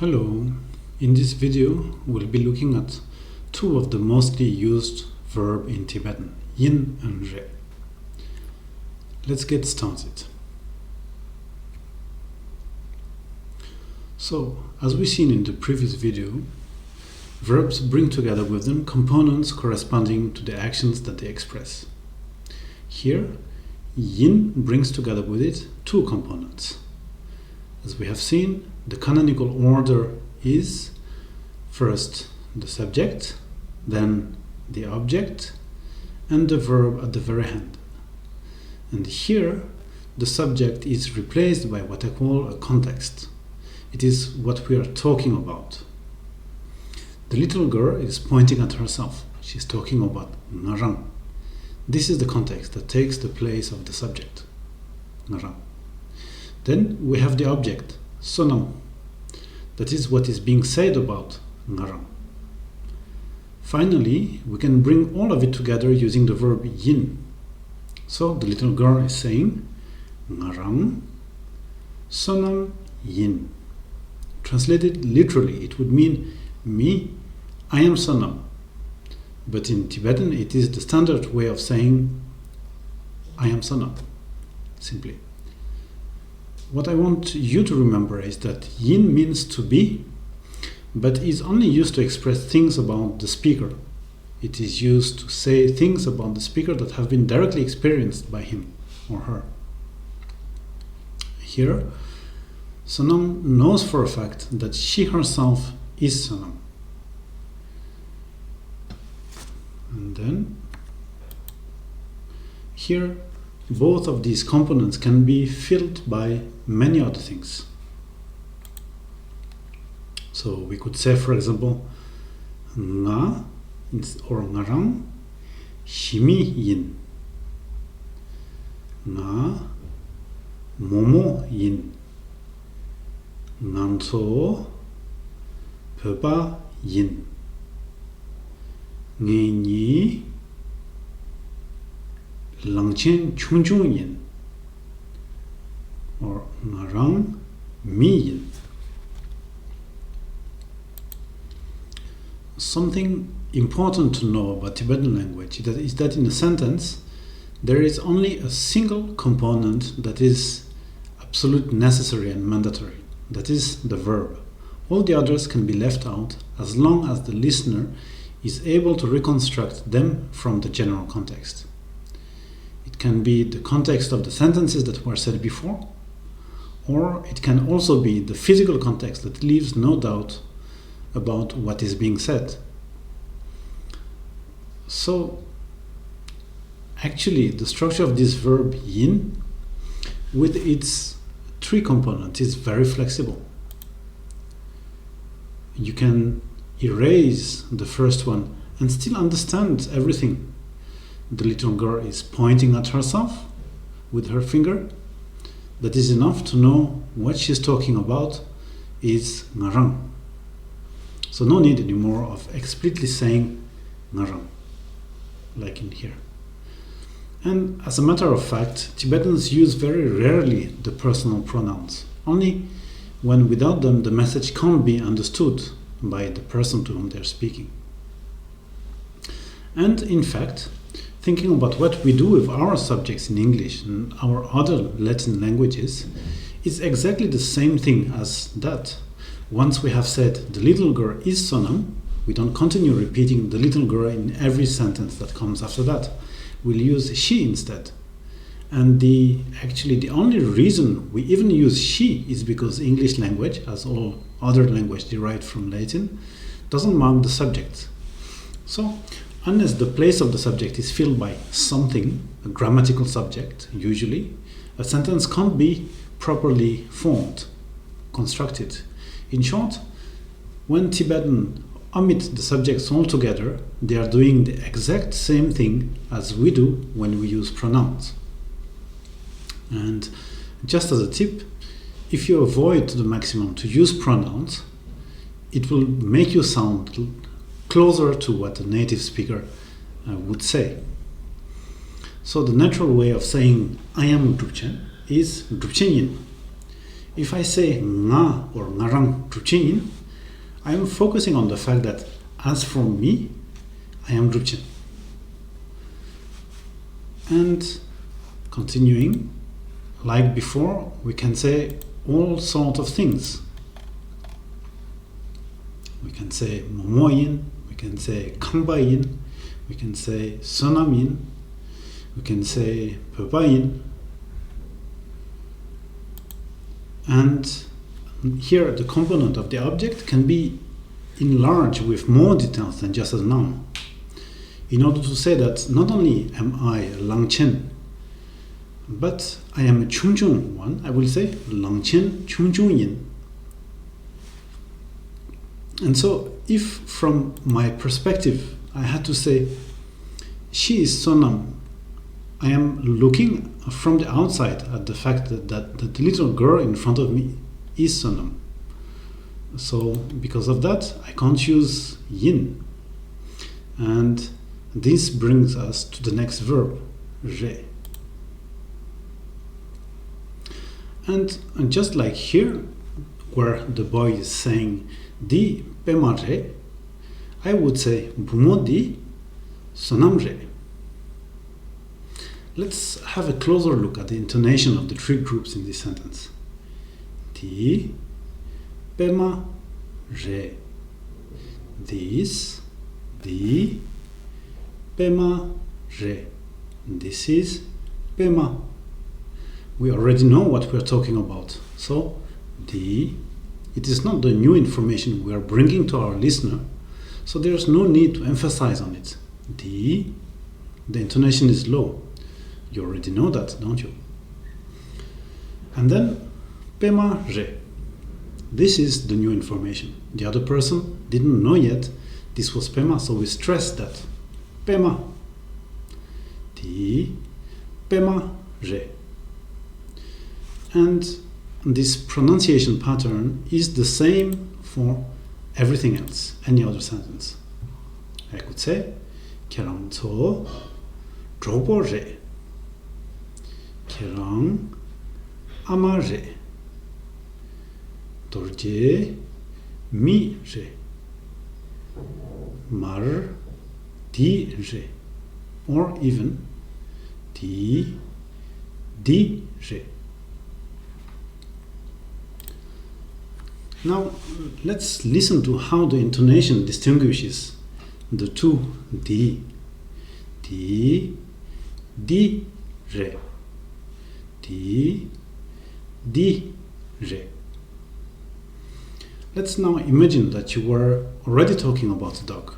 Hello, in this video we'll be looking at two of the mostly used verbs in Tibetan, yin and re. Let's get started. So, as we've seen in the previous video, verbs bring together with them components corresponding to the actions that they express. Here, yin brings together with it two components. As we have seen, the canonical order is first the subject, then the object, and the verb at the very end. And here, the subject is replaced by what I call a context. It is what we are talking about. The little girl is pointing at herself. She's talking about ngarang. This is the context that takes the place of the subject, ngarang. Then we have the object, sonam. That is what is being said about ngarang. Finally, we can bring all of it together using the verb yin. So the little girl is saying ngarang, sonam, yin. Translated literally, it would mean me, I am sonam. But in Tibetan, it is the standard way of saying I am sonam, simply. What I want you to remember is that yin means to be, but is only used to express things about the speaker. It is used to say things about the speaker that have been directly experienced by him or her. Here, Sonam knows for a fact that she herself is Sonam. And then, here, both of these components can be filled by many other things. So we could say, for example, nga or ngarang himi yin, nga momo yin, nganso peba yin, ngi langchen chungchung yin, or ngarang mi yin. Something important to know about Tibetan language is that in a sentence there is only a single component that is absolute necessary and mandatory. That is the verb. All the others can be left out as long as the listener is able to reconstruct them from the general context. It can be the context of the sentences that were said before, or it can also be the physical context that leaves no doubt about what is being said. So, actually, the structure of this verb yin, with its three components, is very flexible. You can erase the first one and still understand everything. The little girl is pointing at herself with her finger. That is enough to know what she's talking about is ngarang. So no need anymore of explicitly saying ngarang, like in here. And as a matter of fact, Tibetans use very rarely the personal pronouns, only when without them the message can't be understood by the person to whom they're speaking. And in fact, thinking about what we do with our subjects in English and our other Latin languages is exactly the same thing as that. Once we have said the little girl is sonam, we don't continue repeating the little girl in every sentence that comes after that. We'll use she instead. And the only reason we even use she is because English language, as all other language derived from Latin, doesn't mark the subject. So, unless the place of the subject is filled by something, a grammatical subject, usually, a sentence can't be properly formed, constructed. In short, when Tibetan omit the subjects altogether, they are doing the exact same thing as we do when we use pronouns. And just as a tip, if you avoid to the maximum to use pronouns, it will make you sound closer to what a native speaker would say. So the natural way of saying I am Drupchen is Drupchen yin. If I say nga or ngarang drupchin, I am focusing on the fact that as for me, I am drupchin. And continuing, like before, we can say all sorts of things. We can say momoyin, we can say kangbayin, we can say sonamin, we can say pepayin. And here the component of the object can be enlarged with more details than just a noun, in order to say that not only am I a Langchen, but I am a Chungchung one. I will say Langchen Chungchungyin. And so if from my perspective I had to say she is Sonam, I am looking from the outside at the fact that the little girl in front of me is Sonam. So because of that, I can't use yin. And this brings us to the next verb, re. And just like here, where the boy is saying di pema re, I would say bumo di sonam re. Let's have a closer look at the intonation of the three groups in this sentence. Di pema re. This, di, pema re. This is pema. We already know what we are talking about. So, di, it is not the new information we are bringing to our listener. So there is no need to emphasize on it. Di, the intonation is low. You already know that, don't you? And then, pema re. This is the new information. The other person didn't know yet this was pema, so we stress that. Pema. Di, pema re. And this pronunciation pattern is the same for everything else, any other sentence. I could say, kerang to drobo re. Kerang ama re. Dorje mi re. Mar di re. Or even di re. Now let's listen to how the intonation distinguishes the two di, re, di, re. Let's now imagine that you were already talking about a dog.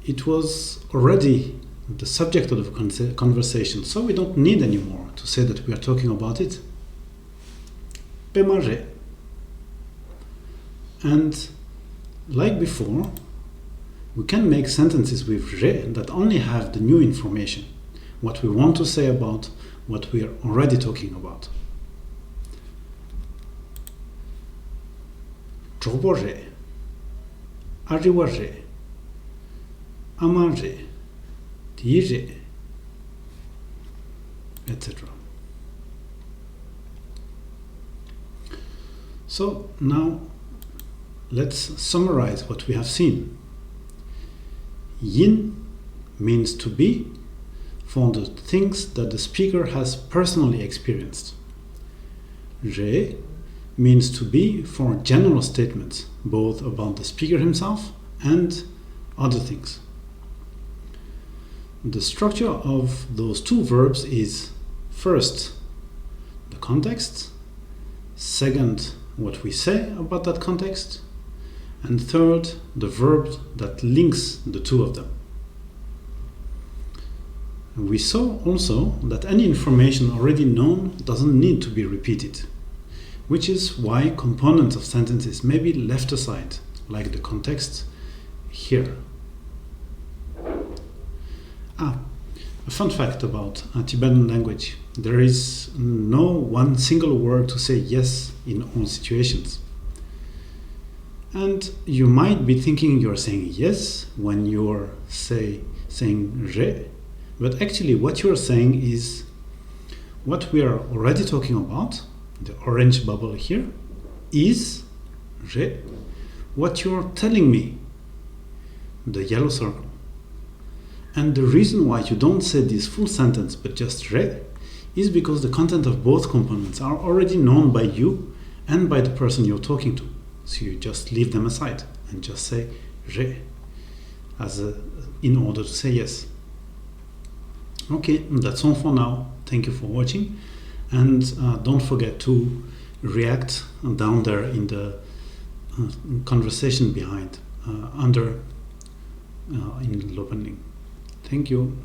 It was already the subject of the conversation, so we don't need anymore to say that we are talking about it. Pema re. And like before, we can make sentences with re that only have the new information, what we want to say about what we are already talking about. Drobo re, ariwa re, ama re, di re, etc. So now let's summarize what we have seen. Yin means to be for the things that the speaker has personally experienced. Re means to be for general statements, both about the speaker himself and other things. The structure of those two verbs is first, the context, second, what we say about that context, and third, the verb that links the two of them. We saw also that any information already known doesn't need to be repeated, which is why components of sentences may be left aside, like the context here. A fun fact about Tibetan language: there is no one single word to say yes in all situations. And you might be thinking you're saying yes when you're saying re, but actually what you're saying is what we are already talking about, the orange bubble here, is je, what you're telling me, the yellow circle. And the reason why you don't say this full sentence but just re is because the content of both components are already known by you and by the person you're talking to. So you just leave them aside and just say je in order to say yes. Okay, that's all for now. Thank you for watching, and don't forget to react down there in the conversation behind in Lopenling. Thank you.